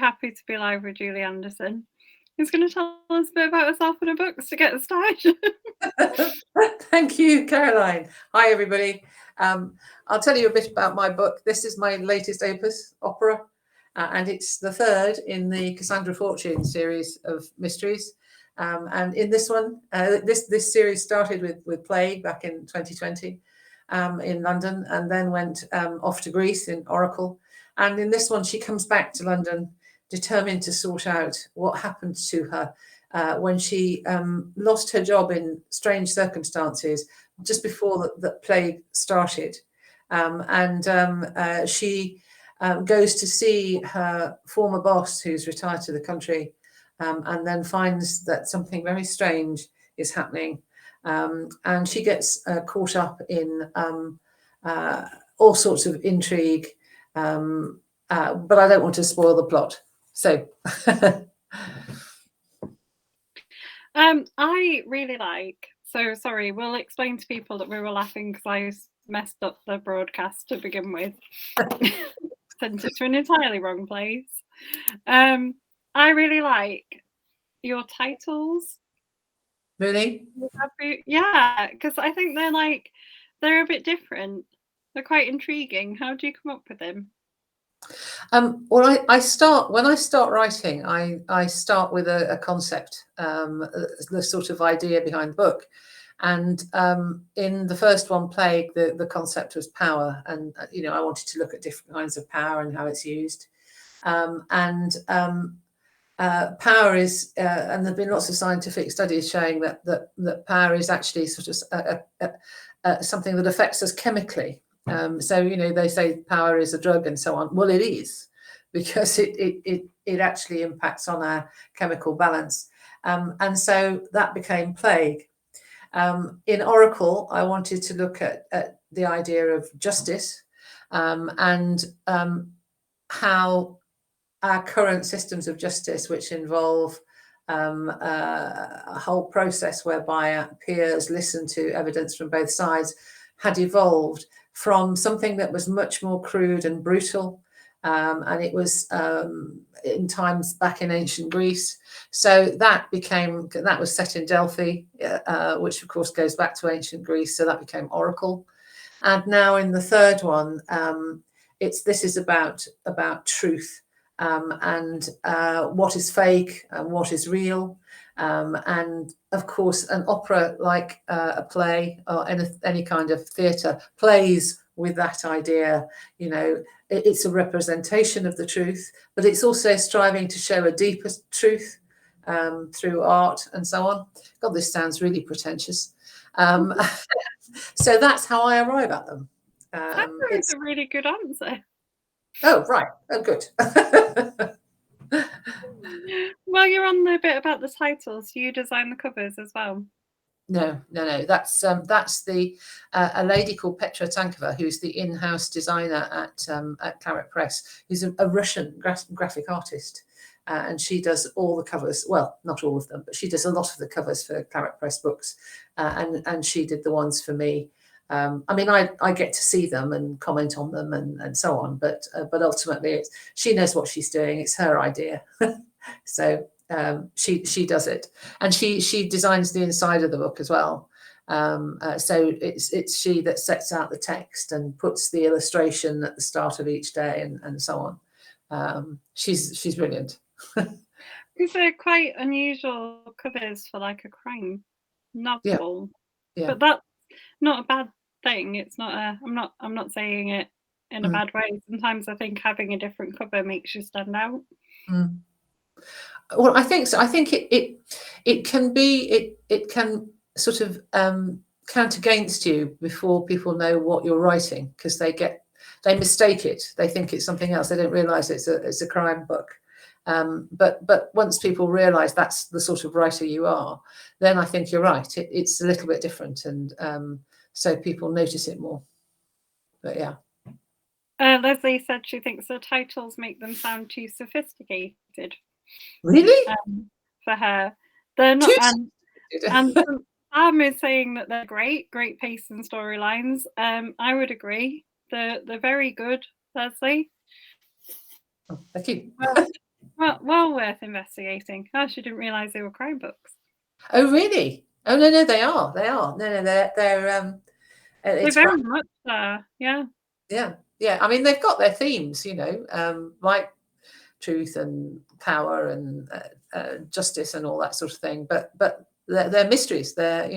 happy to be live with Julie Anderson, who's going to tell us a bit about herself and her books to get us started. Thank you, Caroline. Hi, everybody. I'll tell you a bit about my book. This is my latest opera, and it's the third in the Cassandra Fortune series of mysteries. And in this one, this series started with Plague back in 2020 in London, and then went off to Greece in Oracle. And in this one, she comes back to London, determined to sort out what happened to her when she lost her job in strange circumstances just before the plague started. She goes to see her former boss, who's retired to the country, and then finds that something very strange is happening. And she gets caught up in all sorts of intrigue, but I don't want to spoil the plot. So... I really like, so sorry, we'll explain to people that we were laughing because I messed up the broadcast to begin with. Sent it to an entirely wrong place. I really like your titles. Really? Yeah, because I think they're a bit different. They're quite intriguing. How do you come up with them? Well, when I start writing, I start with a concept, the sort of idea behind the book. And in the first one, Plague, the concept was power, and I wanted to look at different kinds of power and how it's used. Power is, and there've been lots of scientific studies showing that power is actually sort of something that affects us chemically. So they say power is a drug and so on. Well, it is, because it actually impacts on our chemical balance, and so that became Plague. In Oracle, I wanted to look at the idea of justice, and how our current systems of justice, which involve a whole process whereby our peers listen to evidence from both sides, had evolved from something that was much more crude and brutal, and it was in times back in ancient Greece. So that was set in Delphi, which of course goes back to ancient Greece. So that became Oracle. And now in the third one, this is about truth, and what is fake and what is real. And of course, an opera, like a play or any kind of theatre, plays with that idea. It's a representation of the truth, but it's also striving to show a deeper truth through art and so on. God, this sounds really pretentious. So that's how I arrive at them. It's a really good answer. Oh, right. Oh, good. Well, you're on the bit about the titles. You design the covers as well. No. That's a lady called Petra Tankova, who's the in-house designer at Claret Press, who's a Russian graphic artist, and she does all the covers. Well, not all of them, but she does a lot of the covers for Claret Press books, and she did the ones for me. I get to see them and comment on them and so on, but ultimately she knows what she's doing. It's her idea. So she does it, and she designs the inside of the book as well. So it's she that sets out the text and puts the illustration at the start of each day and so on. She's brilliant. These are quite unusual covers for like a crime novel. Yeah. But that's not a bad thing. It's not I'm not saying it in a bad way. Sometimes I think having a different cover makes you stand out. Well, I think so. I think it can sort of count against you before people know what you're writing, because they mistake it. They think it's something else. They don't realise it's a crime book. But once people realise that's the sort of writer you are, then I think you're right. It's a little bit different, and so people notice it more. But yeah. Leslie said she thinks the titles make them sound too sophisticated. Really? For her, they're not. And Sam is saying that they're great pace and storylines. I would agree. They're very good, Leslie. Oh, thank you. Well, well worth investigating. I actually didn't realise they were crime books. Oh, really? Oh, no, they are. No, they're They it's very much are, yeah. yeah. I mean, they've got their themes, like truth and power and justice and all that sort of thing. But they're mysteries. There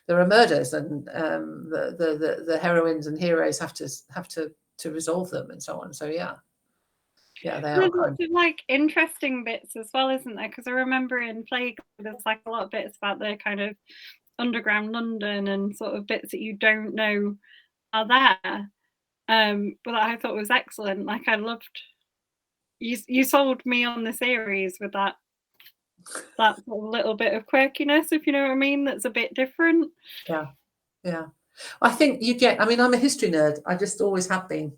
are murders, and the heroines and heroes have to resolve them and so on. So yeah, they are. There's lots of like interesting bits as well, isn't there? Because I remember in Plague, there's like a lot of bits about the kind of underground London and sort of bits that you don't know are there. But that I thought was excellent. Like I loved you sold me on the series with that sort of little bit of quirkiness, if you know what I mean. That's a bit different. Yeah. I think you get. I mean, I'm a history nerd. I just always have been.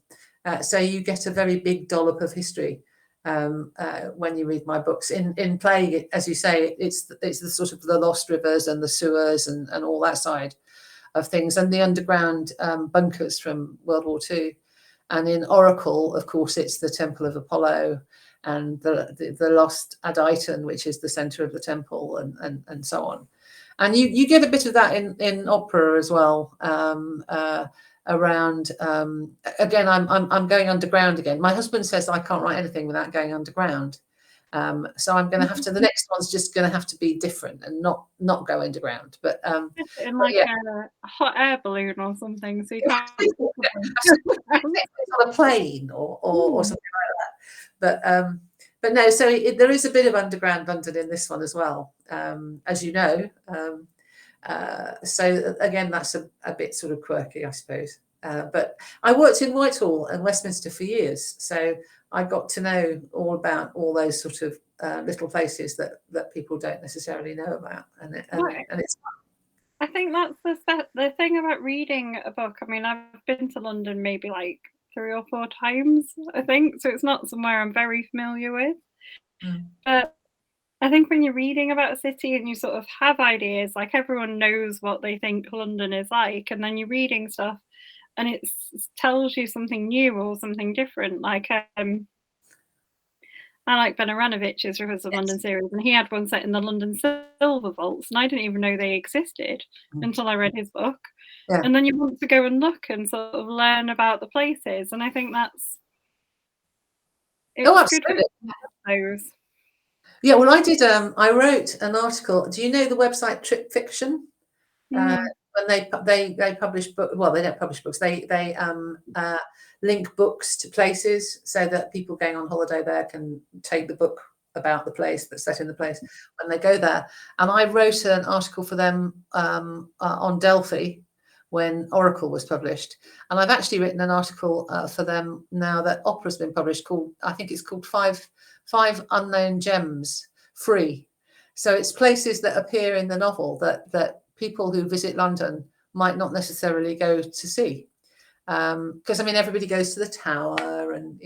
So you get a very big dollop of history when you read my books. In Plague, as you say, it's the sort of the lost rivers and the sewers and all that side of things, and the underground bunkers from World War II. And in Oracle, of course, it's the Temple of Apollo and the lost Aditon, which is the center of the temple, and so on. And you get a bit of that in opera as well. Around again, I'm going underground again. My husband says I can't write anything without going underground. So I'm going to have to. The next one's just going to have to be different and not go underground. But in like a hot air balloon or something, so you can't on a plane or something like that. But no. So there is a bit of underground London in this one as well, as you know. So again, that's a bit sort of quirky, I suppose. But I worked in Whitehall and Westminster for years, so I got to know all about all those sort of little places that people don't necessarily know about, and it's. I think that's the thing about reading a book. I mean, I've been to London maybe like 3 or 4 times, I think, so it's not somewhere I'm very familiar with. But I think when you're reading about a city and you sort of have ideas, like everyone knows what they think London is like, and then you're reading stuff and it tells you something new or something different. Like I like Ben Aranovic's Rivers of London series, and he had one set in the London Silver Vaults, and I didn't even know they existed until I read his book. Yeah. And then you want to go and look and sort of learn about the places, and I think that's absolutely. Good. Yeah, well, I wrote an article. Do you know the website Trip Fiction? When they publish books, well, they don't publish books. They link books to places so that people going on holiday there can take the book about the place that's set in the place when they go there. And I wrote an article for them on Delphi when Oracle was published. And I've actually written an article for them now that opera's been published I think it's called Five Unknown Gems Free. So it's places that appear in the novel that people who visit London might not necessarily go to see. Because I mean, everybody goes to the Tower and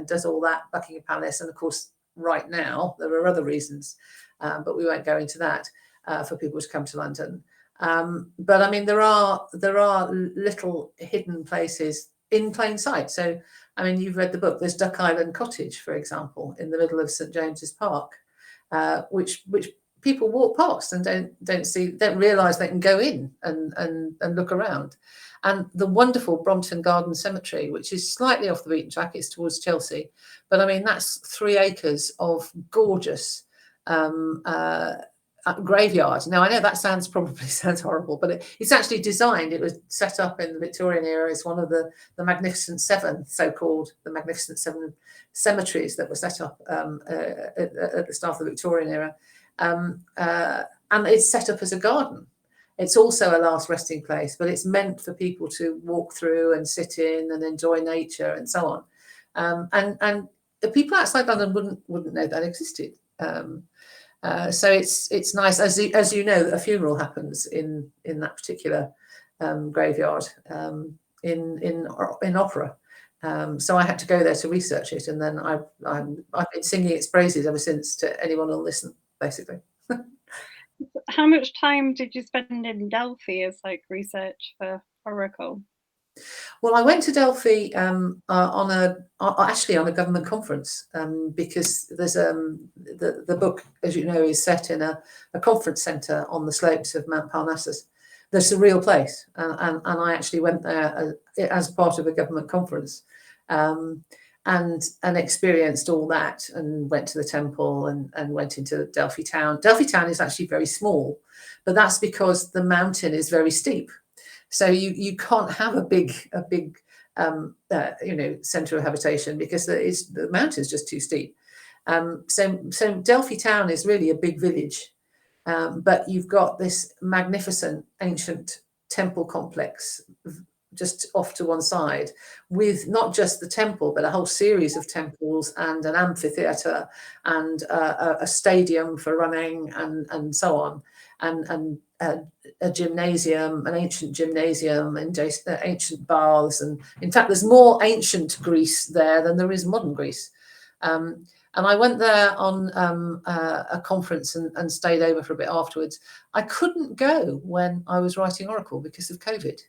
does all that, Buckingham Palace, and of course, right now there are other reasons, but we won't go into that for people to come to London. But I mean, there are little hidden places in plain sight. So I mean, you've read the book. There's Duck Island Cottage, for example, in the middle of St James's Park, which people walk past and don't realise they can go in and look around. And the wonderful Brompton Garden Cemetery, which is slightly off the beaten track, it's towards Chelsea, but I mean that's 3 acres of gorgeous graveyard. Now I know that probably sounds horrible, but it's actually designed. It was set up in the Victorian era. It's one of the Magnificent Seven, so-called the Magnificent Seven cemeteries that were set up at the start of the Victorian era. And it's set up as a garden. It's also a last resting place, but it's meant for people to walk through and sit in and enjoy nature and so on. And the people outside London wouldn't know that existed. So it's nice, as you know, a funeral happens in that particular graveyard in opera. So I had to go there to research it, and then I've been singing its praises ever since to anyone who'll listen, basically. How much time did you spend in Delphi as like research for Oracle? Well, I went to Delphi actually on a government conference, because there's the book, as you know, is set in a conference centre on the slopes of Mount Parnassus. That's a real place, and I actually went there as part of a government conference, and experienced all that, and went to the temple and went into Delphi town. Delphi town is actually very small, but that's because the mountain is very steep. So you can't have a big centre of habitation because the mountain's just too steep. So Delphi town is really a big village, but you've got this magnificent ancient temple complex just off to one side, with not just the temple, but a whole series of temples and an amphitheatre and a stadium for running and so on, and a gymnasium, an ancient gymnasium, and ancient baths. And in fact, there's more ancient Greece there than there is modern Greece. And I went there on a conference and stayed over for a bit afterwards. I couldn't go when I was writing Oracle because of COVID.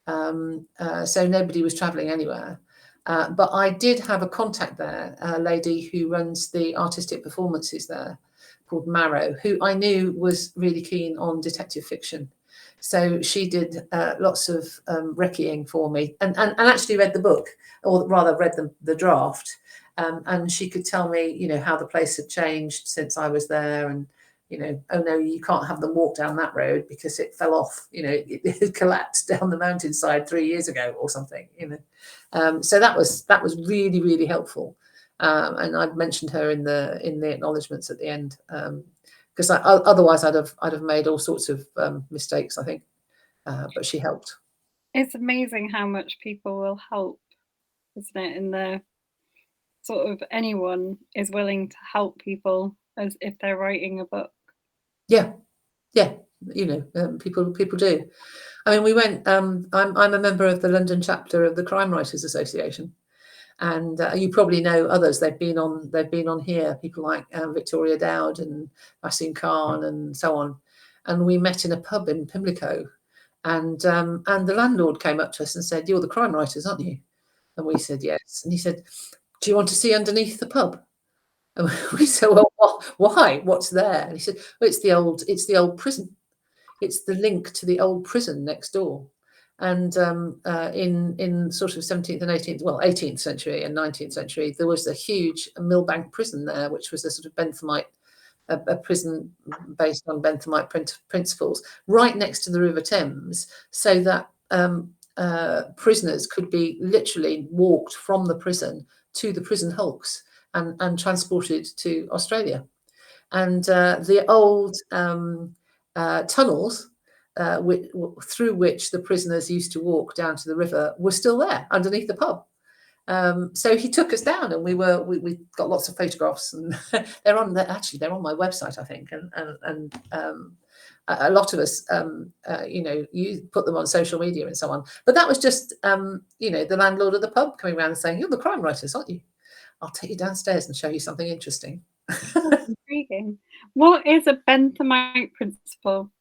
So nobody was traveling anywhere. But I did have a contact there, a lady who runs the artistic performances there, called Marrow, who I knew was really keen on detective fiction. So she did lots of recceing for me, and actually read the book, or rather read the draft. And she could tell me, how the place had changed since I was there, and oh no, you can't have them walk down that road because it fell off. It collapsed down the mountainside 3 years ago or something. So that was really, really helpful. And I'd mentioned her in the acknowledgements at the end, because otherwise I'd have made all sorts of mistakes, I think. But she helped. It's amazing how much people will help, isn't it? In the sort of, anyone is willing to help people as if they're writing a book. Yeah. People do. I mean, we went. I'm a member of the London chapter of the Crime Writers Association, and you probably know others. They've been on here. People like Victoria Dowd and Wasim Khan and so on. And we met in a pub in Pimlico, and the landlord came up to us and said, "You're the crime writers, aren't you?" And we said yes. And he said, "Do you want to see underneath the pub?" And we said, "Well, why? What's there?" And he said, "Well, it's the old prison. It's the link to the old prison next door." And in sort of 17th and 18th, well, 18th century and 19th century, there was a huge Millbank prison there, which was a sort of Benthamite, a prison based on Benthamite principles, right next to the River Thames, so that prisoners could be literally walked from the prison to the prison hulks and transported to Australia. And the old tunnels through which the prisoners used to walk down to the river were still there underneath the pub. So he took us down, and we got lots of photographs, and they're on my website, I think, and a lot of us, you put them on social media and so on. But that was just, the landlord of the pub coming around and saying, "You're the crime writers, aren't you? I'll take you downstairs and show you something interesting." That's intriguing. What is a Benthamite principle?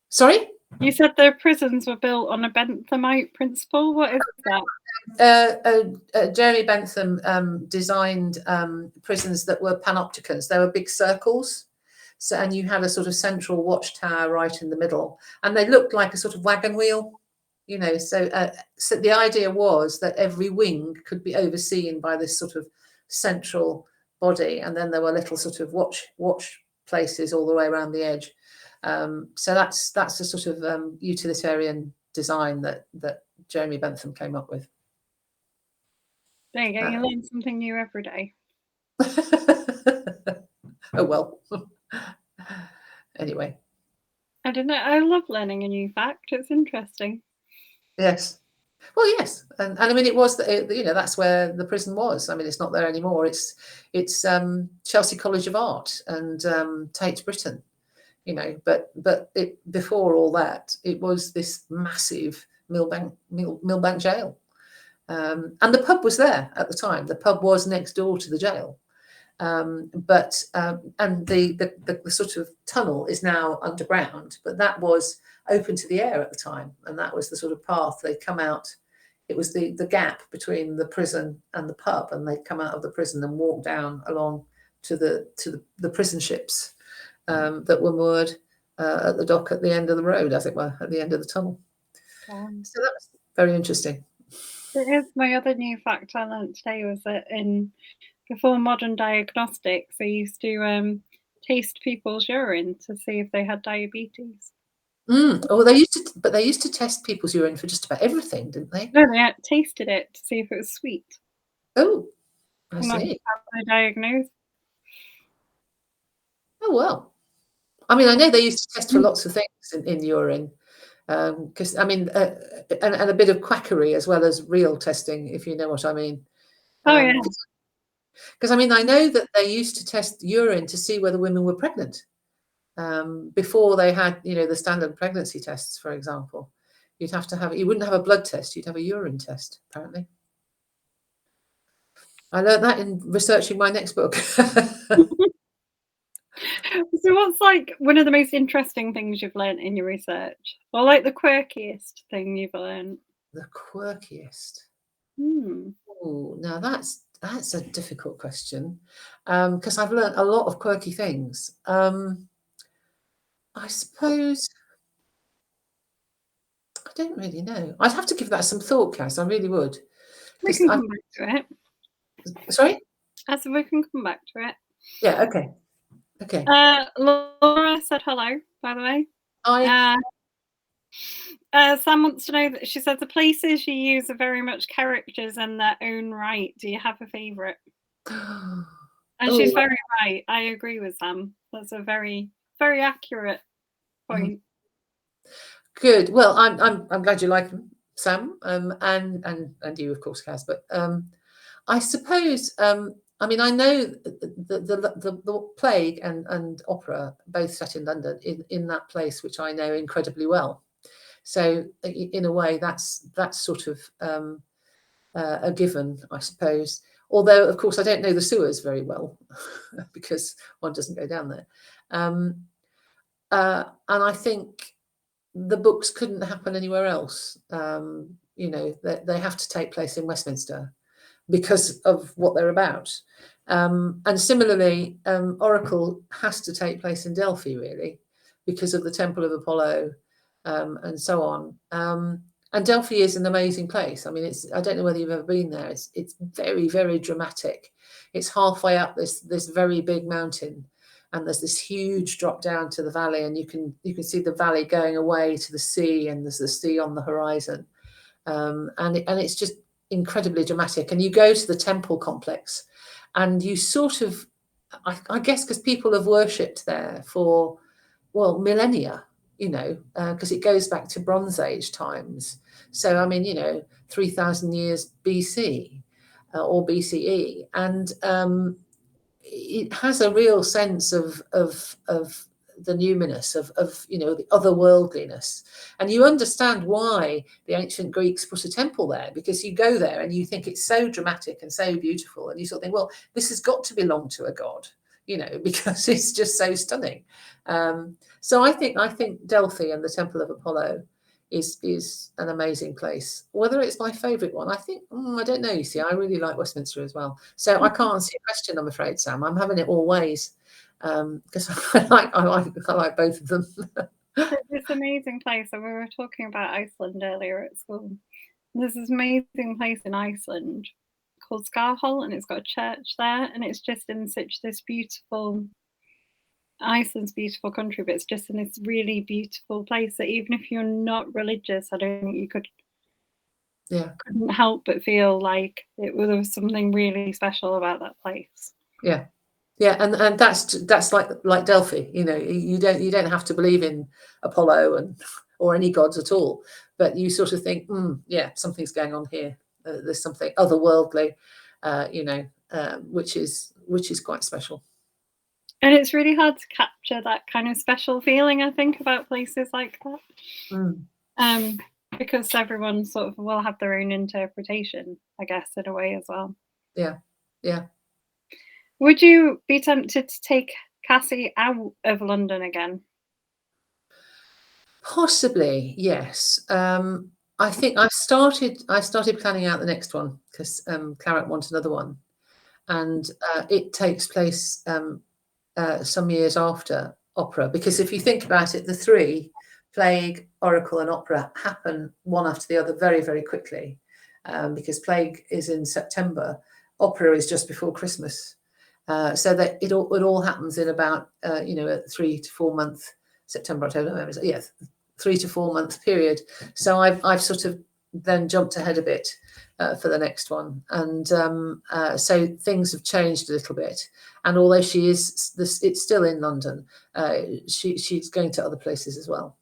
Sorry? You said the prisons were built on a Benthamite principle. What is that? Jeremy Bentham designed prisons that were panopticons. They were big circles. So, and you had a sort of central watchtower right in the middle, and they looked like a sort of wagon wheel, So the idea was that every wing could be overseen by this sort of central body, and then there were little sort of watch places all the way around the edge. So that's a sort of utilitarian design that Jeremy Bentham came up with. There you go. You learn something new every day. Oh well. Anyway. I don't know. I love learning a new fact. It's interesting. Yes. Well, yes, and I mean, it was that's where the prison was. I mean, it's not there anymore. It's Chelsea College of Art and Tate Britain, But before all that, it was this massive Millbank jail, and the pub was there at the time. The pub was next door to the jail, And the sort of tunnel is now underground, but that was open to the air at the time, and that was the sort of path they'd come out. It was the gap between the prison and the pub, and they'd come out of the prison and walk down along to the prison ships that were moored at the dock at the end of the road, as it were, at the end of the tunnel. So that was very interesting. It is. My other new fact I learned today was that before modern diagnostics, they used to taste people's urine to see if they had diabetes. Oh, they used to test people's urine for just about everything, didn't they? No, they tasted it to see if it was sweet. Oh, I And that's see. how they diagnosed. Oh, well. I mean, I know they used to test for lots of things in urine, because I mean, and a bit of quackery as well as real testing, if you know what I mean. Oh yeah. Because I mean, I know that they used to test urine to see whether women were pregnant before they had, the standard pregnancy tests, for example. You wouldn't have a blood test, you'd have a urine test, apparently. I learned that in researching my next book. So what's like one of the most interesting things you've learned in your research? Or like the quirkiest thing you've learned? The quirkiest. Hmm. Oh, now that's a difficult question, because I've learned a lot of quirky things. I suppose I don't really know. I'd have to give that some thought, Cass. I really would. We can come back to it. Sorry? I said we can come back to it. Yeah, okay. Okay. Laura said hello, by the way. I Sam wants to know that she says the places you use are very much characters in their own right. Do you have a favourite? And she's very right. I agree with Sam. That's a very, very accurate point. Good. Well, I'm glad you like them, Sam, and you, of course, Kaz. But I suppose I mean, I know the plague and opera both set in London in that place, which I know incredibly well. So in a way, that's sort of a given, I suppose. Although, of course, I don't know the sewers very well because one doesn't go down there. And I think the books couldn't happen anywhere else. They have to take place in Westminster because of what they're about. And similarly, Oracle has to take place in Delphi, really, because of the Temple of Apollo and so on. And Delphi is an amazing place. I mean, I don't know whether you've ever been there. It's very, very dramatic. It's halfway up this very big mountain, and there's this huge drop down to the valley, and you can see the valley going away to the sea, and there's the sea on the horizon. And it's just incredibly dramatic. And you go to the temple complex, and you sort of, I guess, because people have worshipped there for, well, millennia, because it goes back to Bronze Age times. So, I mean, 3,000 years BC or BCE. And it has a real sense of the numinous, of the otherworldliness. And you understand why the ancient Greeks put a temple there, because you go there and you think it's so dramatic and so beautiful. And you sort of think, well, this has got to belong to a god, because it's just so stunning. So I think Delphi and the Temple of Apollo is an amazing place. Whether it's my favourite one, I think, I don't know. You see, I really like Westminster as well. So I can't answer your question, I'm afraid, Sam. I'm having it all ways because I like both of them. It's an amazing place. And we were talking about Iceland earlier at school. There's this amazing place in Iceland called Skarhol, and it's got a church there, and it's just in such this beautiful. Iceland's a beautiful country, but it's just in this really beautiful place that even if you're not religious, I don't think you couldn't help but feel like there was something really special about that place. Yeah, and that's like Delphi. You don't have to believe in Apollo or any gods at all, but you sort of think, something's going on here. There's something otherworldly, which is quite special. And it's really hard to capture that kind of special feeling, I think, about places like that. Because everyone sort of will have their own interpretation, I guess, in a way as well. Yeah. Would you be tempted to take Cassie out of London again? Possibly, yes. I think I started planning out the next one because Claret wants another one, and it takes place some years after Opera. Because if you think about it, the three, Plague, Oracle, and Opera, happen one after the other very, very quickly. Because Plague is in September, Opera is just before Christmas, so that it all happens in about a 3 to 4 month September, October, November. Yes, 3 to 4 month period. So I've sort of then jumped ahead a bit for the next one, and so things have changed a little bit. And although it's still in London, she's going to other places as well.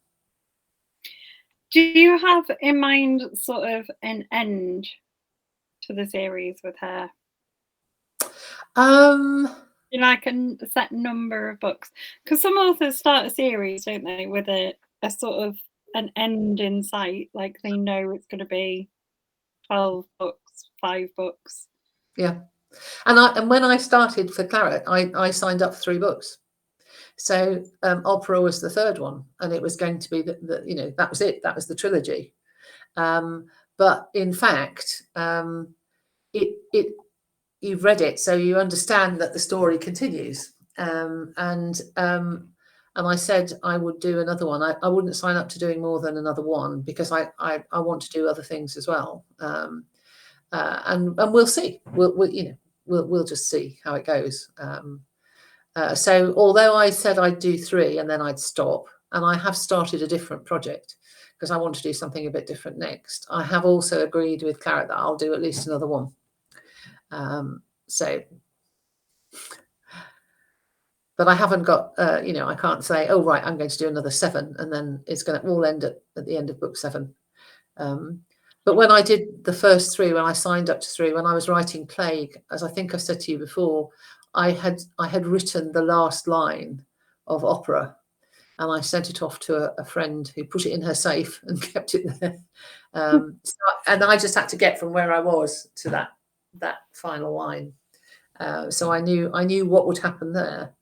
Do you have in mind sort of an end to the series with her? Like a set number of books? Because some authors start a series, don't they, with a sort of an end in sight, like they know it's going to be 12 books, 5 books. Yeah. And when I started for Claret, I signed up for 3 books. So Opera was the third one, and it was going to be that was it. That was the trilogy. But in fact, you've read it, so you understand that the story continues. And I said I would do another one. I wouldn't sign up to doing more than another one because I want to do other things as well. And we'll see. We'll just see how it goes. So although I said I'd do 3 and then I'd stop, and I have started a different project because I want to do something a bit different next, I have also agreed with Claret that I'll do at least another one. But I haven't got, I can't say, oh, right, I'm going to do another 7, and then it's going to all end at the end of book 7. But when I did the first 3, when I signed up to 3, when I was writing Plague, as I think I said to you before, I had written the last line of Opera, and I sent it off to a friend who put it in her safe and kept it there. And I just had to get from where I was to that final line. So I knew what would happen there.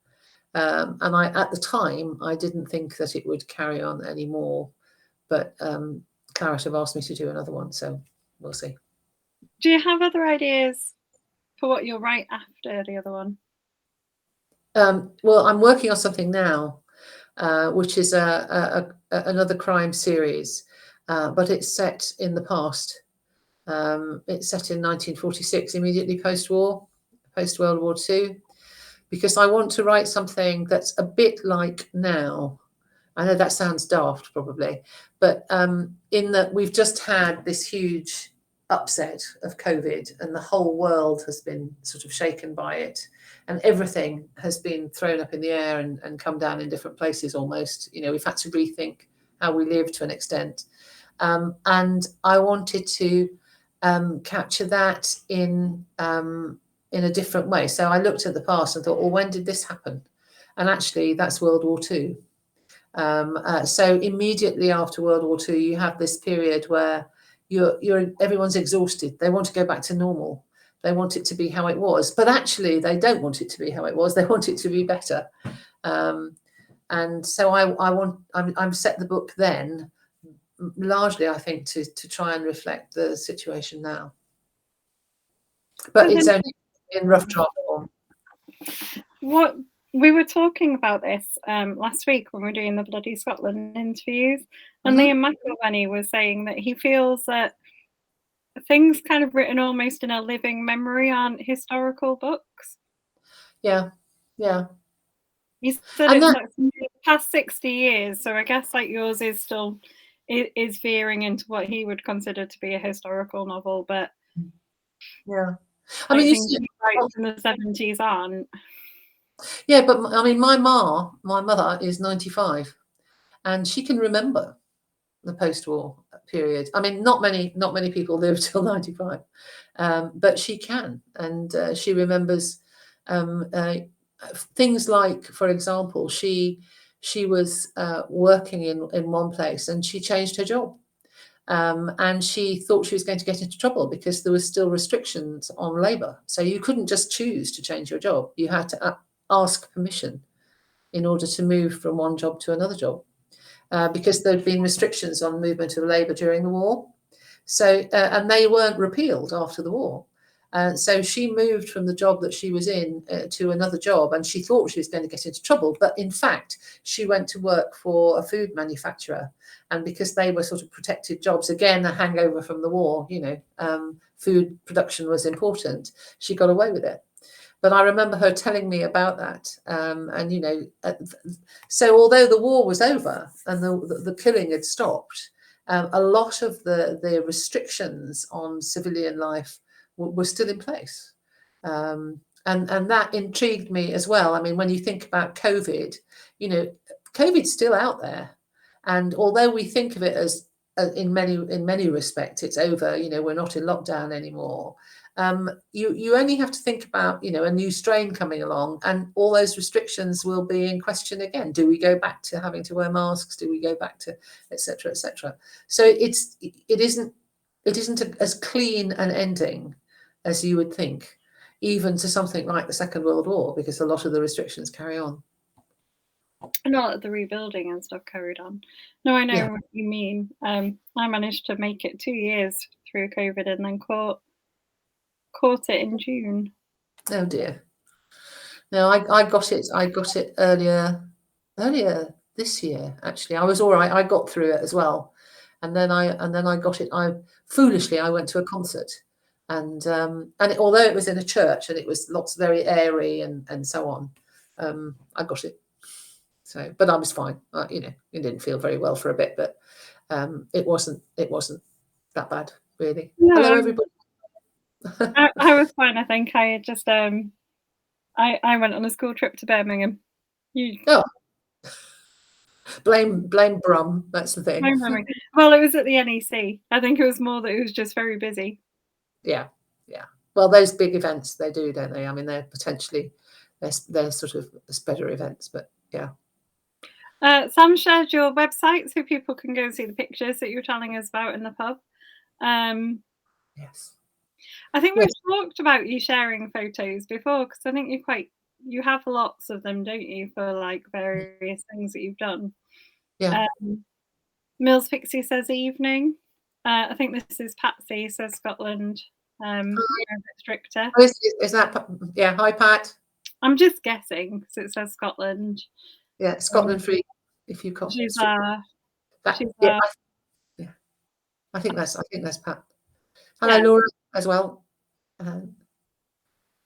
And at the time, I didn't think that it would carry on anymore. But Claret have asked me to do another one, so we'll see. Do you have other ideas for what you'll write after the other one? Well, I'm working on something now, which is another crime series, but it's set in the past. It's set in 1946, immediately post-war, post-World War II, because I want to write something that's a bit like now. I know that sounds daft, probably, but in that we've just had this huge upset of COVID, and the whole world has been sort of shaken by it, and everything has been thrown up in the air and come down in different places almost. We've had to rethink how we live to an extent. And I wanted to capture that in a different way. So I looked at the past and thought, well, when did this happen? And actually, that's World War II. So immediately after World War II, you have this period where everyone's exhausted. They want to go back to normal. They want it to be how it was, but actually they don't want it to be how it was. They want it to be better. And so I'm set the book then, largely, I think, to try and reflect the situation now. But it's only in rough draft form. What we were talking about this last week when we were doing the Bloody Scotland interviews, and Liam McIlvenney was saying that he feels that things kind of written almost in a living memory aren't historical books. Yeah. He said it's like past 60 years, so I guess like yours is still is veering into what he would consider to be a historical novel, but yeah, I mean, things he writes in the 70s aren't. Yeah, but I mean, my mother is 95, and she can remember the post-war period. I mean, not many people live till 95, but she can, and she remembers things like, for example, she was working in one place and she changed her job, And she thought she was going to get into trouble because there was still restrictions on labour. So you couldn't just choose to change your job. You had to ask permission in order to move from one job to another job, because there'd been restrictions on movement of labour during the war. So, and they weren't repealed after the war. So she moved from the job that she was in to another job, and she thought she was going to get into trouble. But in fact, she went to work for a food manufacturer. And because they were sort of protected jobs, again, a hangover from the war, food production was important, she got away with it. But I remember her telling me about that. So although the war was over and the killing had stopped, a lot of the restrictions on civilian life were still in place. And that intrigued me as well. I mean, when you think about COVID, COVID's still out there. And although we think of it as in many respects, it's over, we're not in lockdown anymore. You only have to think about, a new strain coming along, and all those restrictions will be in question again. Do we go back to having to wear masks? Do we go back to et cetera, et cetera? So it isn't as clean an ending as you would think, even to something like the Second World War, because a lot of the restrictions carry on. And a lot of the rebuilding and stuff carried on. No, I know what you mean. I managed to make it 2 years through COVID and then caught it in June. Oh dear. No, I got it earlier this year, actually. I was all right. I got through it as well. And then I got it. I went to a concert, and although it was in a church and it was lots very airy and so on, I got it. So, but I was fine. It didn't feel very well for a bit, but it wasn't that bad, really. No, hello, everybody. I was fine. I think I just I went on a school trip to Birmingham. Blame Brum. That's the thing. Well, it was at the NEC. I think it was more that it was just very busy. Yeah. Well, those big events, they do, don't they? I mean, they're sort of better events, but yeah. Sam shared your website so people can go and see the pictures that you were telling us about in the pub. Yes. I think we've talked about you sharing photos before, because I think you have lots of them, don't you, for like various things that you've done. Yeah. Mills Pixie says evening. I think this is Patsy, says Scotland. A bit stricter. Is that, yeah, hi Pat. I'm just guessing because it says Scotland. Yeah, Scotland free. If you can't. I think that's Pat. Hello, Laura, as well. And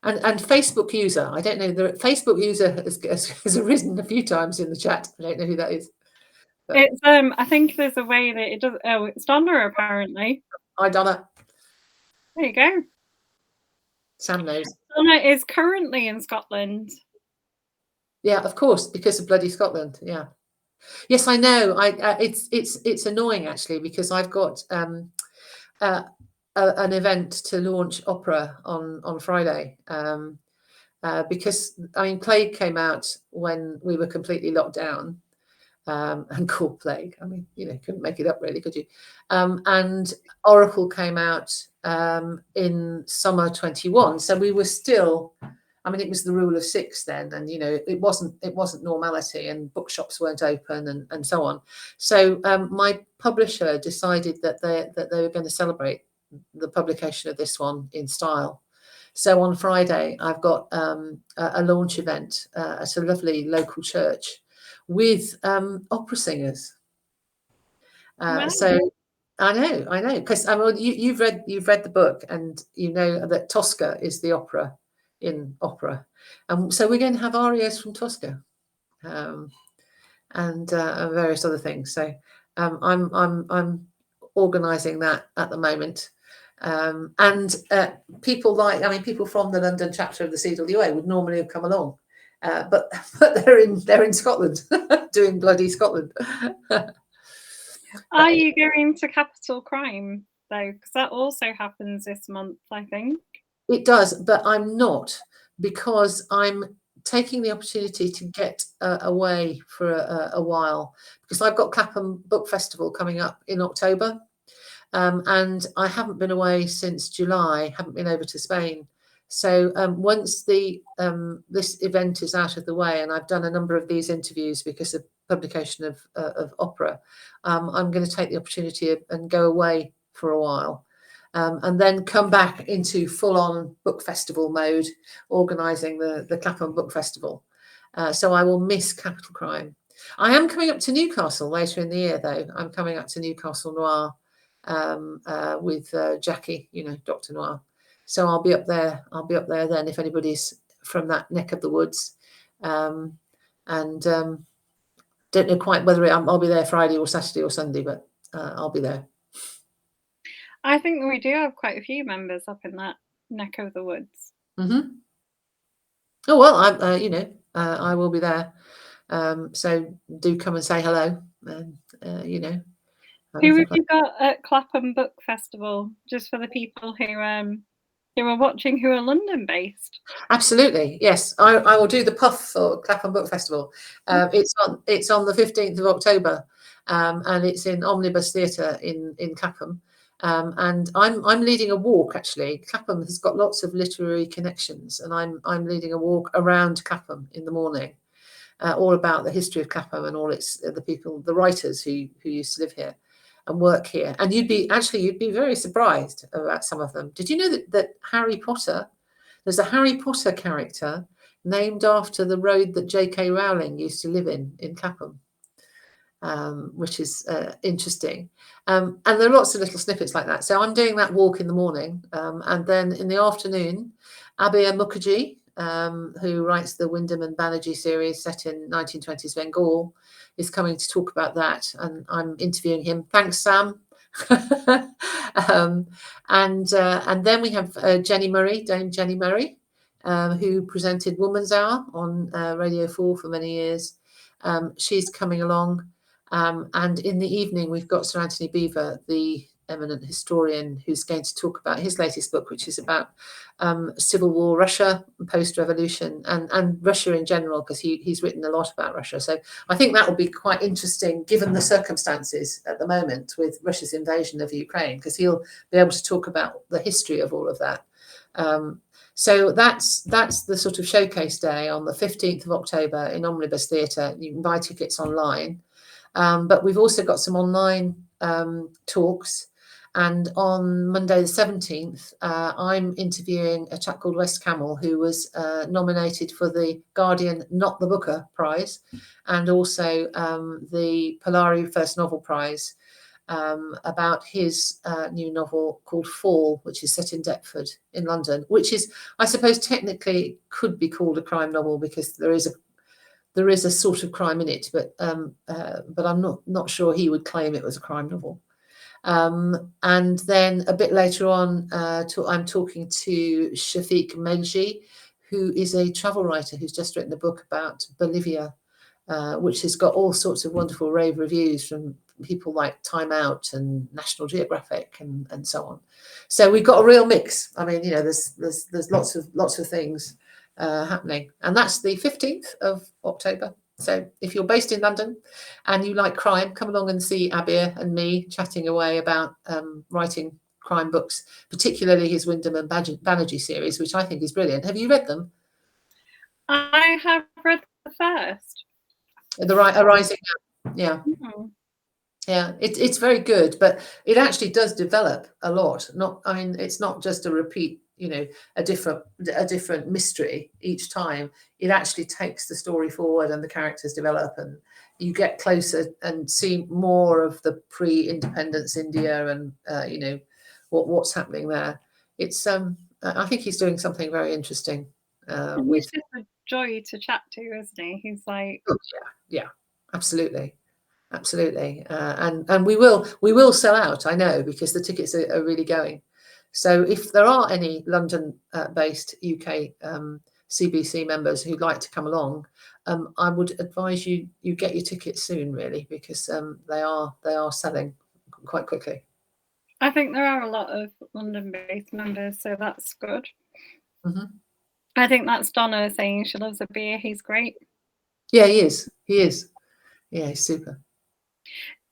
Facebook user. I don't know. The Facebook user has arisen a few times in the chat. I don't know who that is. But it's I think there's a way that it does. Oh, it's Donna apparently. Hi, Donna. There you go. Sam knows. Donna is currently in Scotland. Yeah, of course, because of bloody Scotland. Yeah. Yes, I know. It's annoying actually, because I've got an event to launch opera on Friday, because I mean plague came out when we were completely locked down, and called plague. I mean, couldn't make it up really, could you? And Oracle came out in summer 21, so we were still. I mean, it was the rule of 6 then, and it wasn't normality, and bookshops weren't open, and so on. So my publisher decided that they were going to celebrate the publication of this one in style. So on Friday, I've got a launch event at a lovely local church with opera singers. Wow. So I know, because you've read the book, and you know that Tosca is the opera in opera, and so we're going to have arias from Tosca, and various other things. So I'm organising that at the moment, and people from the London chapter of the CWA would normally have come along, but they're in Scotland doing bloody Scotland. Are you going to Capital Crime though? Because that also happens this month, I think. It does, but I'm not, because I'm taking the opportunity to get away for a while, because I've got Clapham Book Festival coming up in October, and I haven't been away since July. Haven't been over to Spain. So once this event is out of the way, and I've done a number of these interviews because of publication of opera, I'm going to take the opportunity and go away for a while, and then come back into full-on book festival mode, organising the Clapham Book Festival. So I will miss Capital Crime. I am coming up to Newcastle later in the year, though. I'm coming up to Newcastle Noir with Jackie, Dr. Noir. So I'll be up there. I'll be up there then if anybody's from that neck of the woods. And don't know quite whether I'll be there Friday or Saturday or Sunday, but I'll be there. I think we do have quite a few members up in that neck of the woods. Mm-hmm. Oh well, I will be there. So do come and say hello. And Who have you got at Clapham Book Festival? Just for the people who are watching who are London based. Absolutely, yes. I will do the puff for Clapham Book Festival. It's on the 15th of October, and it's in Omnibus Theatre in Clapham. And I'm leading a walk actually. Clapham has got lots of literary connections, and I'm leading a walk around Clapham in the morning, all about the history of Clapham and all the writers who used to live here and work here. And you'd be very surprised about some of them. Did you know that Harry Potter, there's a Harry Potter character named after the road that J.K. Rowling used to live in Clapham, which is interesting. And there are lots of little snippets like that. So I'm doing that walk in the morning. And then in the afternoon, Abir Mukherjee, who writes the Wyndham and Banerjee series set in 1920s Bengal, is coming to talk about that, and I'm interviewing him. Thanks, Sam. And then we have Dame Jenny Murray, who presented Woman's Hour on Radio 4 for many years. She's coming along, and in the evening we've got Sir Anthony Beevor, the eminent historian, who's going to talk about his latest book, which is about Civil War Russia, post-revolution, and Russia in general, because he's written a lot about Russia. So I think that will be quite interesting given the circumstances at the moment with Russia's invasion of Ukraine, because he'll be able to talk about the history of all of that. So that's the sort of showcase day on the 15th of October in Omnibus Theatre. You can buy tickets online, but we've also got some online talks. And on Monday the 17th, I'm interviewing a chap called Wes Camel, who was nominated for the Guardian Not the Booker Prize, and also the Polari First Novel Prize, about his new novel called Fall, which is set in Deptford in London, which is, I suppose, technically could be called a crime novel because there is a sort of crime in it, but I'm not sure he would claim it was a crime novel. And then a bit later on, I'm talking to Shafiq Menji, who is a travel writer who's just written a book about Bolivia, which has got all sorts of wonderful rave reviews from people like Time Out and National Geographic and so on. So we've got a real mix. I mean, there's lots of things happening, and that's the 15th of October. So if you're based in London and you like crime, come along and see Abir and me chatting away about writing crime books, particularly his Wyndham and Banerjee series, which I think is brilliant. Have you read them? I have read the first. Arising, yeah. Mm-hmm. Yeah, it's very good, but it actually does develop a lot. It's not just a repeat, a different mystery each time. It actually takes the story forward and the characters develop, and you get closer and see more of the pre-independence India and what's happening there. It's I think he's doing something very interesting. He's just a joy to chat to, isn't he? He's like, oh, yeah, absolutely. And we will sell out, I know, because the tickets are really going. So if there are any London based UK CBC members who'd like to come along, I would advise you get your tickets soon, really, because they are selling quite quickly. I think there are a lot of London based members, so that's good. Mm-hmm. I think that's Donna saying she loves Abir. He's great. Yeah, he is. Yeah, he's super.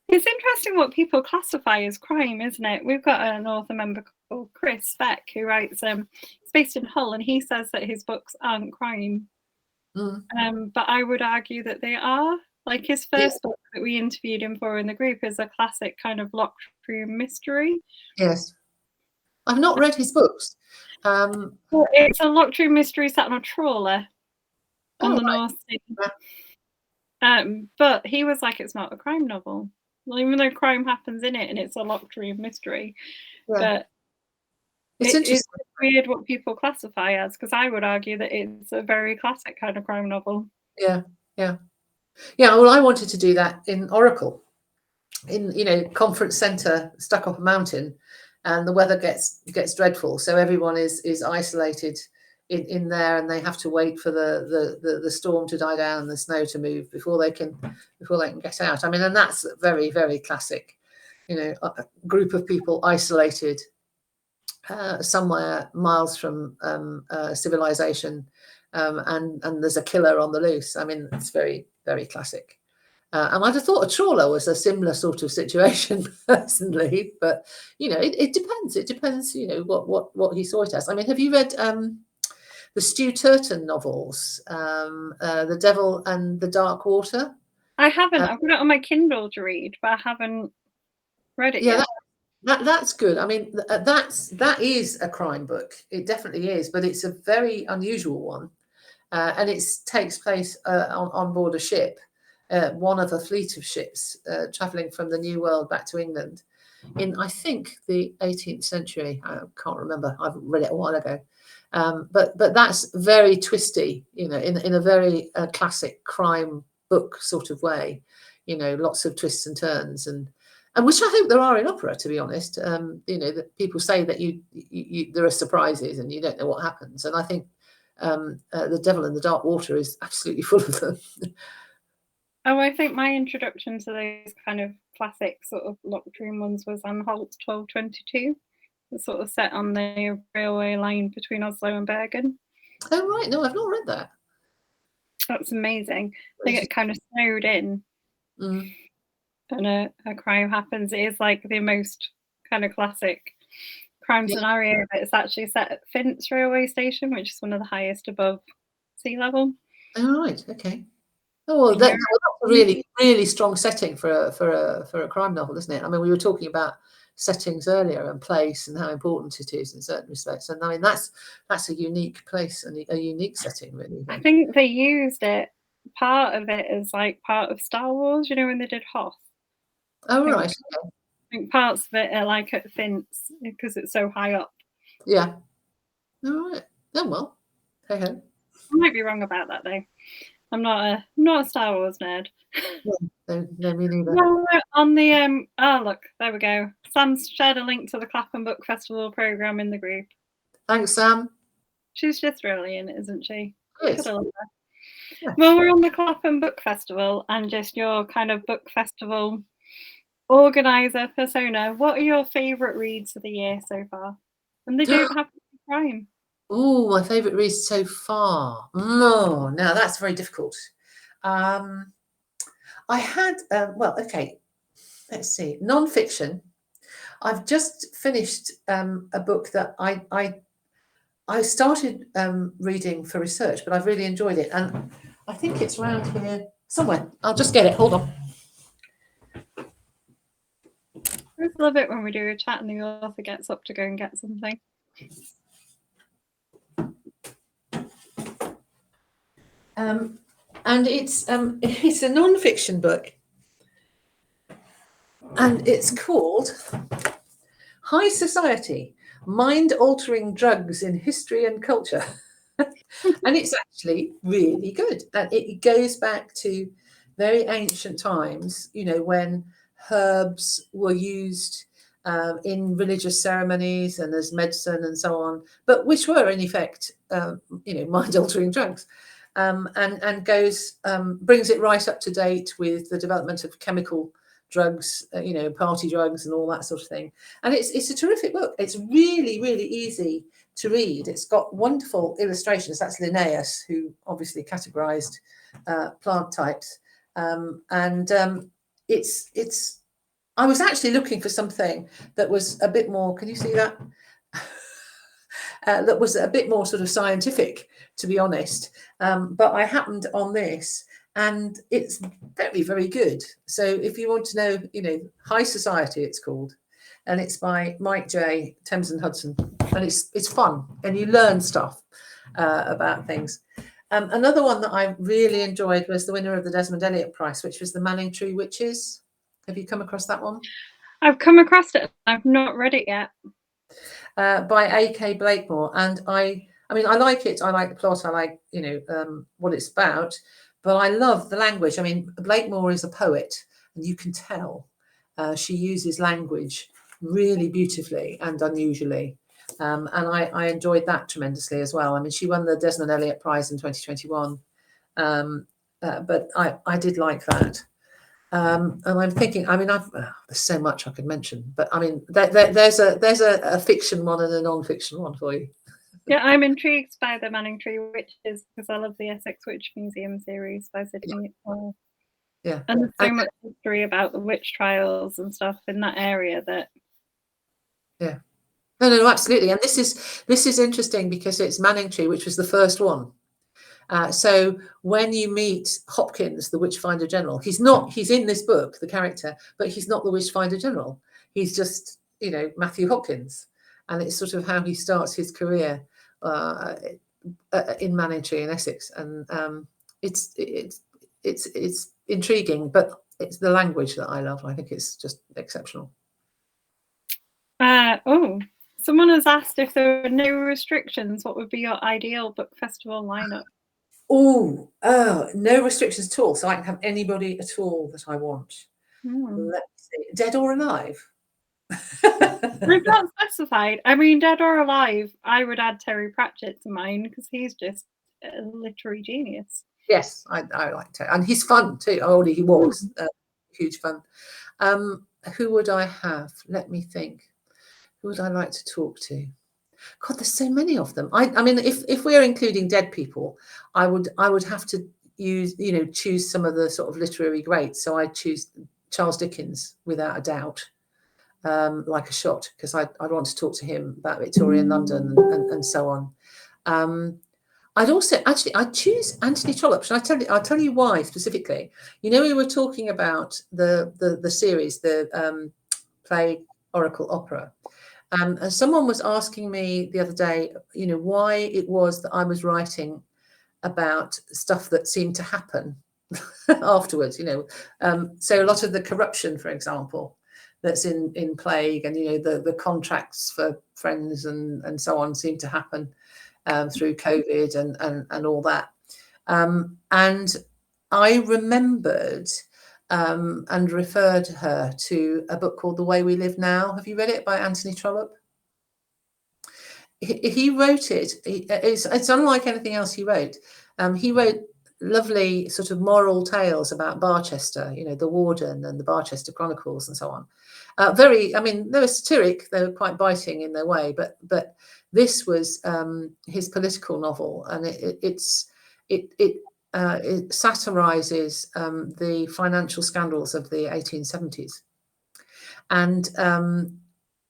It's interesting what people classify as crime, isn't it? We've got an author member called Chris Beck who writes, it's based in Hull, and he says that his books aren't crime. But I would argue that they are. Like his first book that we interviewed him for in the group is a classic kind of locked room mystery. Yes. I've not read his books. Well, it's a locked room mystery set on a trawler on the North Sea. But he was like, it's not a crime novel. Well, even though crime happens in it and it's a locked room mystery. But it's weird what people classify as, because I would argue that it's a very classic kind of crime novel. Yeah. Well, I wanted to do that in Oracle, in conference center stuck up a mountain, and the weather gets dreadful, so everyone is isolated in there, and they have to wait for the storm to die down and the snow to move before they can get out. I mean, and that's very, very classic. A group of people isolated somewhere miles from civilization, and there's a killer on the loose. I mean, it's very, very classic. And I'd have thought a trawler was a similar sort of situation personally, but it depends. It depends, what he saw it as. I mean, have you read the Stu Turton novels, The Devil and the Dark Water? I haven't. I've got it on my Kindle to read, but I haven't read it yet. That's good. I mean, that is a crime book. It definitely is, but it's a very unusual one, and it takes place on board a ship. One of a fleet of ships traveling from the New World back to England in, I think, the 18th century. I can't remember. I've read it a while ago. But that's very twisty, in a very classic crime book sort of way. Lots of twists and turns, and which I hope there are in opera, to be honest. That people say that you there are surprises and you don't know what happens, and I think The Devil in the Dark Water is absolutely full of them. Oh, I think my introduction to those kind of classic sort of locked room ones was Anhalt's 1222. It's sort of set on the railway line between Oslo and Bergen. Oh, right. No, I've not read that. That's amazing. They get kind of snowed in, and a crime happens. It is like the most kind of classic crime scenario, but it's actually set at Finse railway station, which is one of the highest above sea level. Oh, right. Okay. Oh, well, that's a really, really strong setting for a crime novel, isn't it? I mean, we were talking about settings earlier and place and how important it is in certain respects, and I mean that's a unique place and a unique setting, really. I think they used part of it as like part of Star Wars, when they did Hoth. Oh, right. I think parts of it are like at Finse because it's so high up. Yeah. All right. Oh, well. Hey ho. I might be wrong about that though. I'm not a Star Wars nerd. No, me neither. Well, on the oh look, there we go. Sam's shared a link to the Clapham Book Festival programme in the group. Thanks, Sam. She's just brilliant, isn't she? Yes. Yeah. Well, we're on the Clapham Book Festival, and just your kind of book festival organizer persona. What are your favourite reads of the year so far? And they don't have to be crime. Oh, my favourite reads so far. No, now that's very difficult. I had okay. Let's see, non-fiction. I've just finished a book that I started reading for research, but I've really enjoyed it, and I think it's around here somewhere. I'll just get it. Hold on. I just love it when we do a chat and the author gets up to go and get something. And it's a non-fiction book, and it's called High Society: Mind-Altering Drugs in History and Culture. And it's actually really good. And it goes back to very ancient times, when herbs were used in religious ceremonies and as medicine and so on, but which were in effect, mind-altering drugs. And brings it right up to date with the development of chemical drugs, party drugs and all that sort of thing. And it's a terrific book. It's really, really easy to read. It's got wonderful illustrations. That's Linnaeus, who obviously categorized plant types. It's I was actually looking for something that was a bit more, can you see that? That was a bit more sort of scientific, to be honest. But I happened on this, and it's very, very good. So if you want to know, you know, High Society, it's called, and it's by Mike J. Thames and Hudson, and it's fun, and you learn stuff about things. Another one that I really enjoyed was the winner of the Desmond Elliott Prize, which was the Manningtree Witches. Have you come across that one? I've come across it. I've not read it yet. By A.K. Blakemore, and I mean, I like it. I like the plot. I like, you know, what it's about, but I love the language. I mean, Blakemore is a poet, and you can tell she uses language really beautifully and unusually. And I enjoyed that tremendously as well. I mean, she won the Desmond Elliott Prize in 2021, but I did like that. And I'm thinking, I mean, there's so much I could mention, but I mean, there's a fiction one and a non-fiction one for you. Yeah, I'm intrigued by the Manningtree Witches because I love the Essex Witch Museum series by Sydney. Yeah, and there's so much history about the witch trials and stuff in that area that. Yeah, no, absolutely. And this is interesting because it's Manningtree, which was the first one. So when you meet Hopkins, the Witchfinder General, he's in this book, the character, but he's not the Witchfinder General. He's just, you know, Matthew Hopkins, and it's sort of how he starts his career in Manningtree in Essex, and it's intriguing, but it's the language that I love. I think it's just exceptional. Someone has asked if there were no restrictions, what would be your ideal book festival lineup? Oh, no restrictions at all. So I can have anybody at all that I want. Let me see. Dead or alive? I've not specified. I mean, dead or alive, I would add Terry Pratchett to mine because he's just a literary genius. Yes, I like Terry, and he's fun too. He was huge fun. Who would I have? Let me think. Who would I like to talk to? God, there's so many of them. I mean, if we're including dead people, I would have to choose some of the sort of literary greats. So I'd choose Charles Dickens without a doubt, like a shot, because I'd want to talk to him about Victorian London and so on. I'd choose Anthony Trollope. And I'll tell you why specifically. You know, we were talking about the series, the Plague Oracle Opera. And someone was asking me the other day, you know, why it was that I was writing about stuff that seemed to happen afterwards, you know. So a lot of the corruption, for example, that's in Plague, and, you know, the contracts for friends and so on seem to happen through COVID and all that. And I remembered and referred her to a book called The Way We Live Now. Have you read it, by Anthony Trollope? He wrote it. It's unlike anything else he wrote. He wrote lovely sort of moral tales about Barchester, you know, the Warden and the Barchester Chronicles and so on. I mean, they were satiric, they were quite biting in their way, but this was his political novel, and it satirizes the financial scandals of the 1870s. And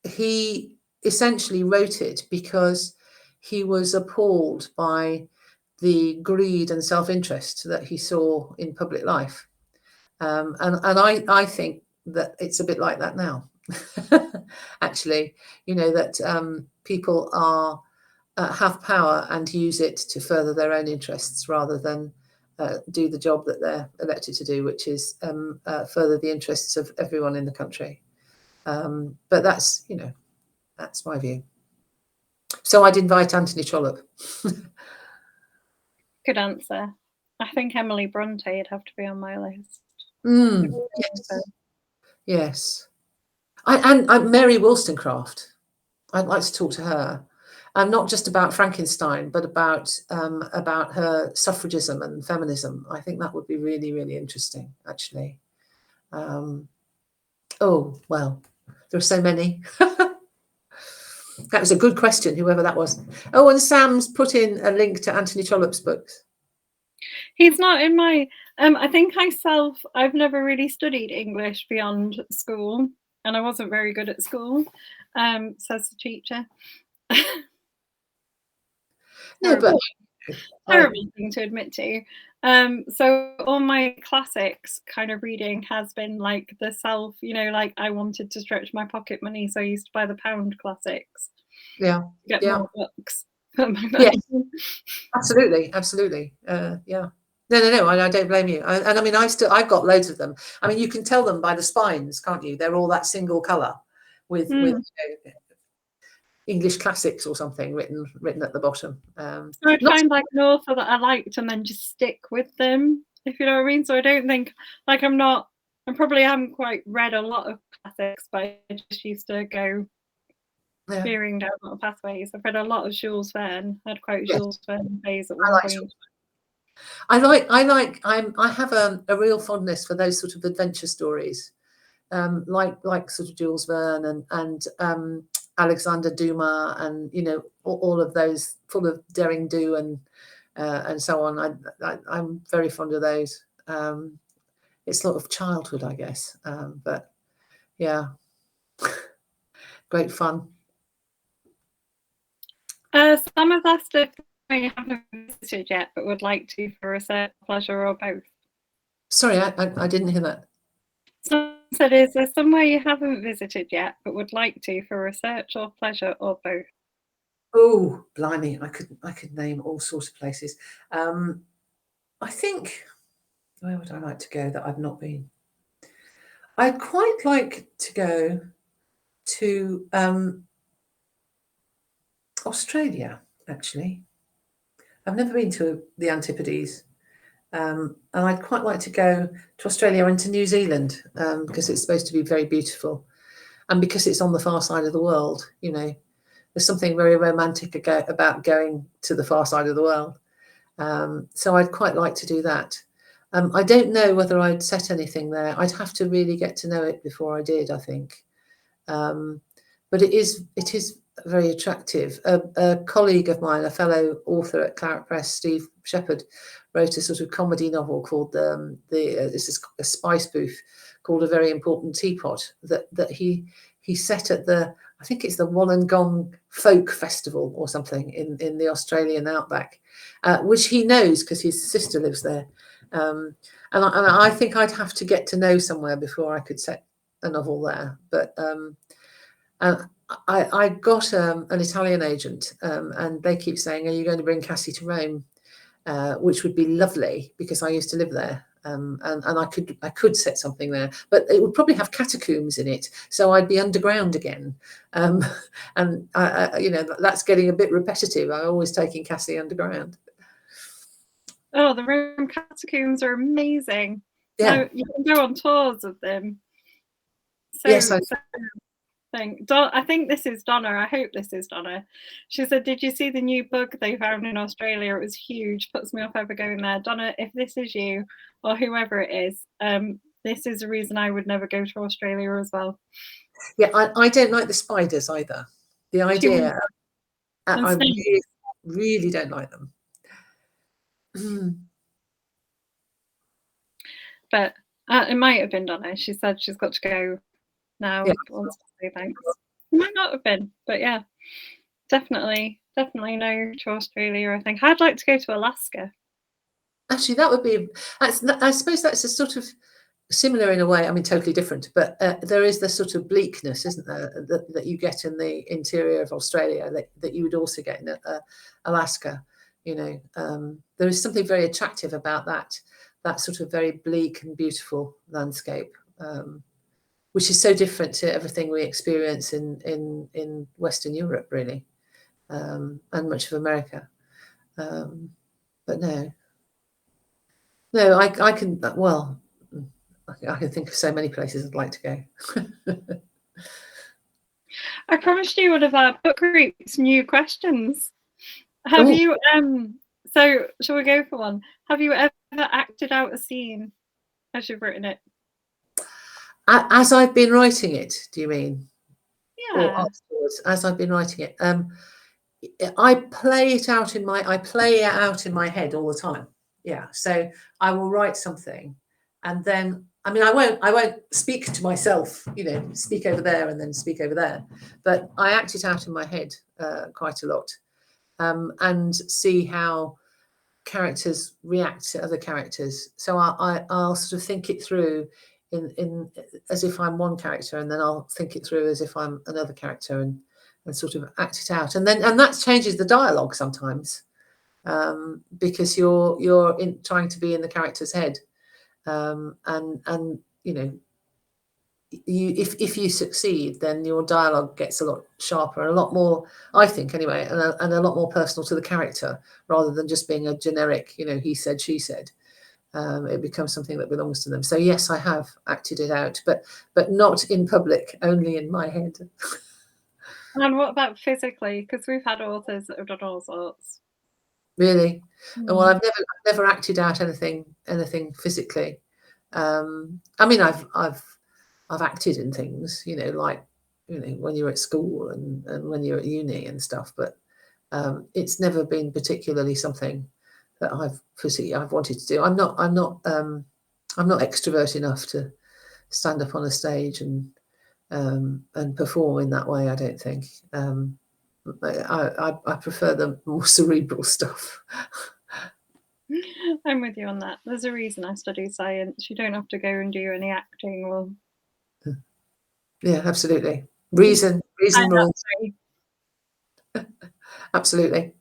he essentially wrote it because he was appalled by the greed and self-interest that he saw in public life. And I think that it's a bit like that now. Actually, you know, that people have power and use it to further their own interests rather than do the job that they're elected to do, which is further the interests of everyone in the country. But that's, you know, that's my view. So I'd invite Anthony Trollope. Good answer. I think Emily Bronte would have to be on my list. Yes. And Mary Wollstonecraft. I'd like to talk to her. And not just about Frankenstein, but about her suffragism and feminism. I think that would be really, really interesting, actually. Oh, well, there are so many. That was a good question, whoever that was. Oh, and Sam's put in a link to Anthony Trollope's books. He's not in my. I think I've never really studied English beyond school, and I wasn't very good at school. Says the teacher. No, but Terrible thing to admit to. So all my classics kind of reading has been like the self, like I wanted to stretch my pocket money, so I used to buy the pound classics. yeah, Get yeah, more books. yes, absolutely, absolutely. Yeah. No, I don't blame you. And I mean, I've got loads of them. I mean, you can tell them by the spines, can't you? They're all that single color with English classics or something written at the bottom. So I'd find like an author that I liked and then just stick with them, if you know what I mean. So I don't think like I probably haven't quite read a lot of classics, but I just used to go veering down a lot of pathways. I've read a lot of Jules Verne. I had quite a Jules Verne phase at one point. I have a real fondness for those sort of adventure stories, like sort of Jules Verne and Alexander Dumas, and all of those full of daring do and so on. I'm very fond of those. It's sort of childhood, I guess, but yeah, great fun. Sam has asked if you haven't visited yet, but would like to for research, pleasure, or both. Sorry, I didn't hear that. Someone said, is there somewhere you haven't visited yet, but would like to for research or pleasure, or both? Oh, blimey! I could name all sorts of places. I think, where would I like to go that I've not been? I'd quite like to go to Australia, actually. I've never been to the Antipodes, and I'd quite like to go to Australia and to New Zealand because it's supposed to be very beautiful, and because it's on the far side of the world. There's something very romantic about going to the far side of the world. So I'd quite like to do that. I don't know whether I'd set anything there. I'd have to really get to know it before I did, I think. But it is very attractive. A colleague of mine, a fellow author at Claret Press, Steve Shepherd, wrote a sort of comedy novel called this is a spy spoof called A Very Important Teapot that he set at I think it's the Wollongong Folk Festival or something in the Australian outback, which he knows because his sister lives there. And I think I'd have to get to know somewhere before I could set a novel there. But I got an Italian agent, and they keep saying, "Are you going to bring Cassie to Rome?" Which would be lovely because I used to live there. And I could set something there, but it would probably have catacombs in it, so I'd be underground again. And that's getting a bit repetitive. I'm always taking Cassie underground. Oh, the Rome catacombs are amazing. Yeah, so you can go on tours of them. So, yes, I think this is Donna. I hope this is Donna. She said, "Did you see the new bug they found in Australia? It was huge. Puts me off ever going there." Donna, if this is you or whoever it is, this is a reason I would never go to Australia as well. Yeah, I don't like the spiders either. The idea, I really don't like them. But it might have been Donna. She said she's got to go now. Yeah. Wants to say thanks. It might not have been, but yeah, definitely no to Australia. I think I'd like to go to Alaska. Actually, that would be. I suppose that's a sort of similar in a way. I mean, totally different, but there is the sort of bleakness, isn't there, that you get in the interior of Australia that you would also get in Alaska. There is something very attractive about that sort of very bleak and beautiful landscape, which is so different to everything we experience in Western Europe, really, and much of America. But no, I can. Well, I can think of so many places I'd like to go. I promised you one of our book groups new questions. Have you so shall we go for one? Have you ever acted out a scene as you've written it? As I've been writing it, do you mean? Yeah. Or afterwards, as I've been writing it. I play it out in my head all the time. Yeah. So I will write something, and then I mean I won't speak to myself, speak over there and then speak over there, but I act it out in my head quite a lot, and see how characters react to other characters. So I'll sort of think it through in as if I'm one character, and then I'll think it through as if I'm another character, and sort of act it out, and that changes the dialogue sometimes, because you're trying to be in the character's head, and if you succeed, then your dialogue gets a lot sharper and a lot more, I think anyway, and a lot more personal to the character, rather than just being a generic, he said, she said. It becomes something that belongs to them. So yes, I have acted it out, but not in public, only in my head. And what about physically? Because we've had authors that have done all sorts. Really? Well, I've never acted out anything physically. I mean, I've acted in things, like when you're at school and when you're at uni and stuff, but it's never been particularly something that I've wanted to do. I'm not extrovert enough to stand up on a stage and perform in that way, I don't think. I prefer the more cerebral stuff. I'm with you on that. There's a reason I study science. You don't have to go and do any acting or. Yeah, absolutely. Reason rules. Absolutely.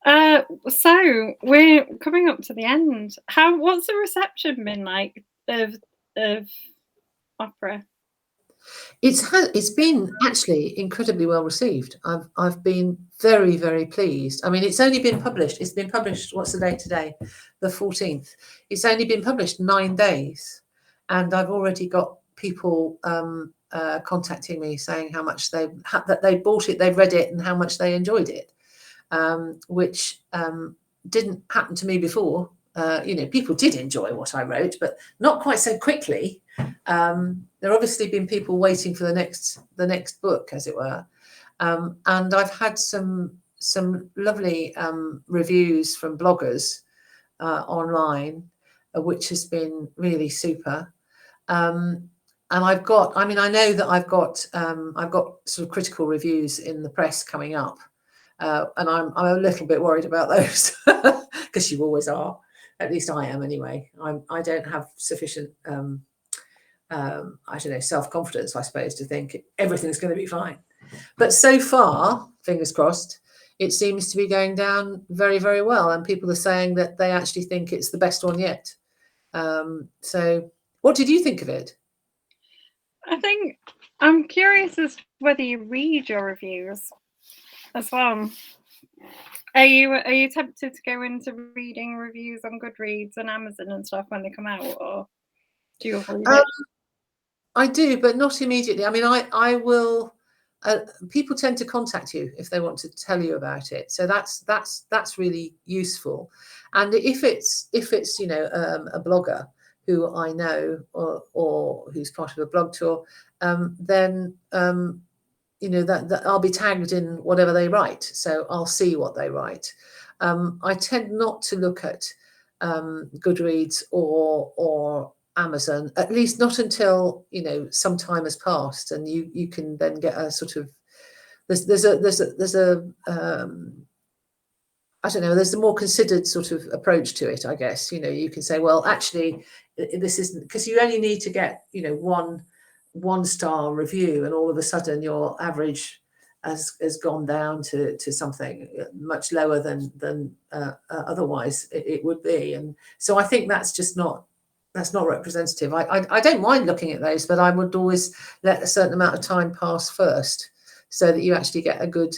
So we're coming up to the end. What's the reception been like of opera? It's been actually incredibly well received. I've been very, very pleased. I mean, it's only been published. It's been published. What's the date today? The 14th. It's only been published 9 days, and I've already got people contacting me saying how much that they bought it, they've read it, and how much they enjoyed it, which didn't happen to me before. People did enjoy what I wrote, but not quite so quickly. There obviously been people waiting for the next book, as it were, and I've had some lovely reviews from bloggers online, which has been really super. And I know that I've got sort of critical reviews in the press coming up, and I'm a little bit worried about those, because you always are. At least I am anyway. I don't have sufficient self-confidence, I suppose, to think everything's going to be fine. But so far, fingers crossed, it seems to be going down very, very well, and people are saying that they actually think it's the best one yet. So what did you think of it? I think I'm curious as whether you read your reviews as well. Are you tempted to go into reading reviews on Goodreads and Amazon and stuff when they come out, or do you avoid it? I do, but not immediately. I mean, I will. People tend to contact you if they want to tell you about it, so that's really useful. And if it's a blogger who I know or who's part of a blog tour, then that I'll be tagged in whatever they write, so I'll see what they write. I tend not to look at Goodreads or Amazon, at least not until some time has passed, and you can then get a sort of there's a I don't know, there's a more considered sort of approach to it, I guess. You can say, well, actually, this isn't, because you only need to get one star review, and all of a sudden your average has gone down to something much lower than otherwise it would be. And so I think that's not representative. I don't mind looking at those, but I would always let a certain amount of time pass first, so that you actually get a good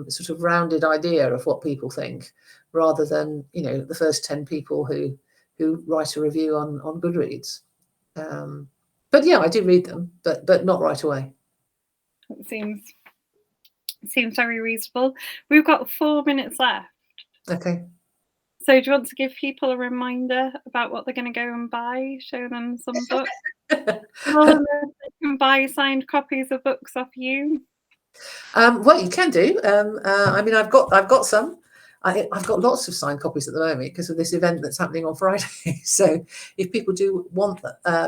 sort of rounded idea of what people think, rather than the first 10 people who write a review on Goodreads. But yeah, I do read them, but not right away. It seems very reasonable. We've got 4 minutes left. Okay. So do you want to give people a reminder about what they're going to go and buy? Show them some books. Tell them if they can buy signed copies of books off you. Well, you can do. I mean, I've got some. I've got lots of signed copies at the moment because of this event that's happening on Friday. So if people do want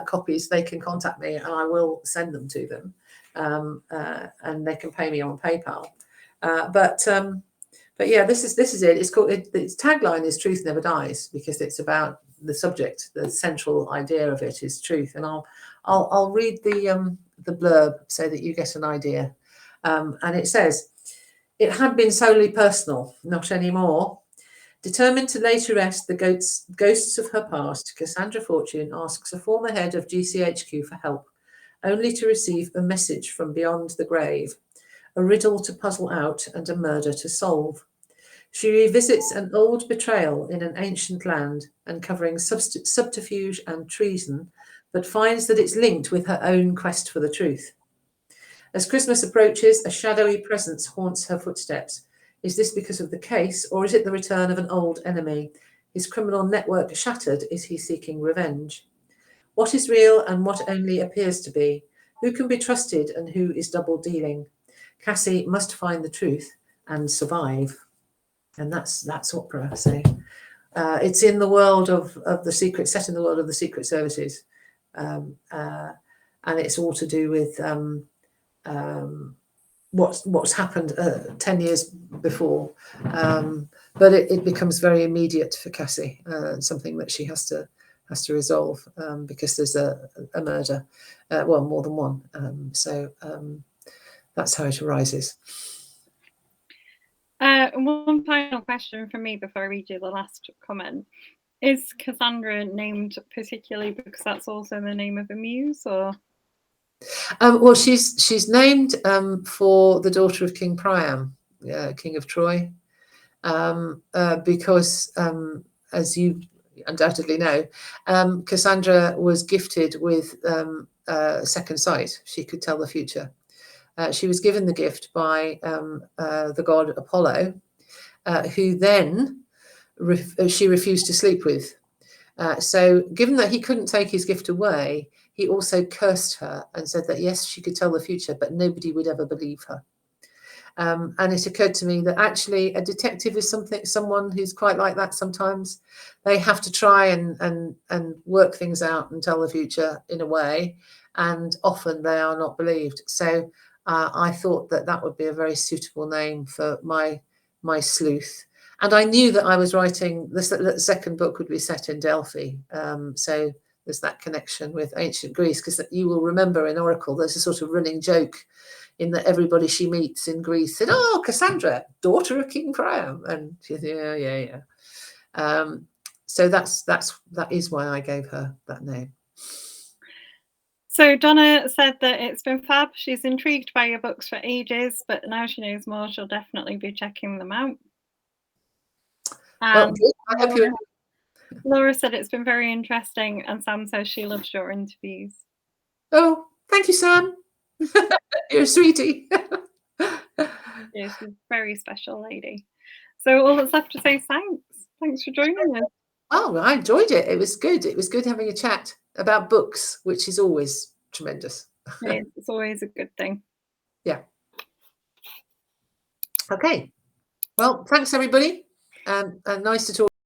copies, they can contact me and I will send them to them, and they can pay me on PayPal. But yeah, this is it. It's called. Its tagline is "Truth Never Dies" because it's about the subject. The central idea of it is truth, and I'll read the blurb so that you get an idea. And it says, "It had been solely personal, not anymore. Determined to lay to rest the ghosts of her past, Cassandra Fortune asks a former head of GCHQ for help, only to receive a message from beyond the grave, a riddle to puzzle out and a murder to solve. She revisits an old betrayal in an ancient land, uncovering subterfuge and treason, but finds that it's linked with her own quest for the truth. As Christmas approaches, a shadowy presence haunts her footsteps. Is this because of the case, or is it the return of an old enemy? His criminal network shattered, is he seeking revenge? What is real and what only appears to be? Who can be trusted and who is double dealing? Cassie must find the truth and survive." And that's opera. So it's in the world of the secret, set in the world of the secret services, and it's all to do with what's happened 10 years before, but it becomes very immediate for Cassie, something that she has to resolve, because there's a murder, well, more than one. So that's how it arises. One final question from me before I read you the last comment. Is Cassandra named particularly because that's also the name of a muse, or? Well, she's named for the daughter of King Priam, King of Troy, because as you undoubtedly know, Cassandra was gifted with second sight. She could tell the future. She was given the gift by the god Apollo, who then she refused to sleep with. So given that he couldn't take his gift away, he also cursed her and said that, yes, she could tell the future, but nobody would ever believe her. And it occurred to me that actually a detective is someone who's quite like that sometimes. They have to try and work things out and tell the future in a way, and often they are not believed. So I thought that would be a very suitable name for my sleuth. And I knew that I was writing the second book would be set in Delphi. So there's that connection with ancient Greece, because you will remember in Oracle, there's a sort of running joke in that everybody she meets in Greece said, "Oh, Cassandra, daughter of King Priam," and she said, yeah. So that is why I gave her that name. So Donna said that it's been fab. She's intrigued by your books for ages, but now she knows more, she'll definitely be checking them out. Well, I hope you. Laura said it's been very interesting, and Sam says she loves your interviews. Oh, thank you, Sam. You're a sweetie. Yeah, she's a very special lady. So all that's left to say, thanks for joining us. Oh, I enjoyed it. It was good. It was good having a chat about books, which is always tremendous. It's always a good thing. Yeah. Okay. Well, thanks everybody, and nice to talk.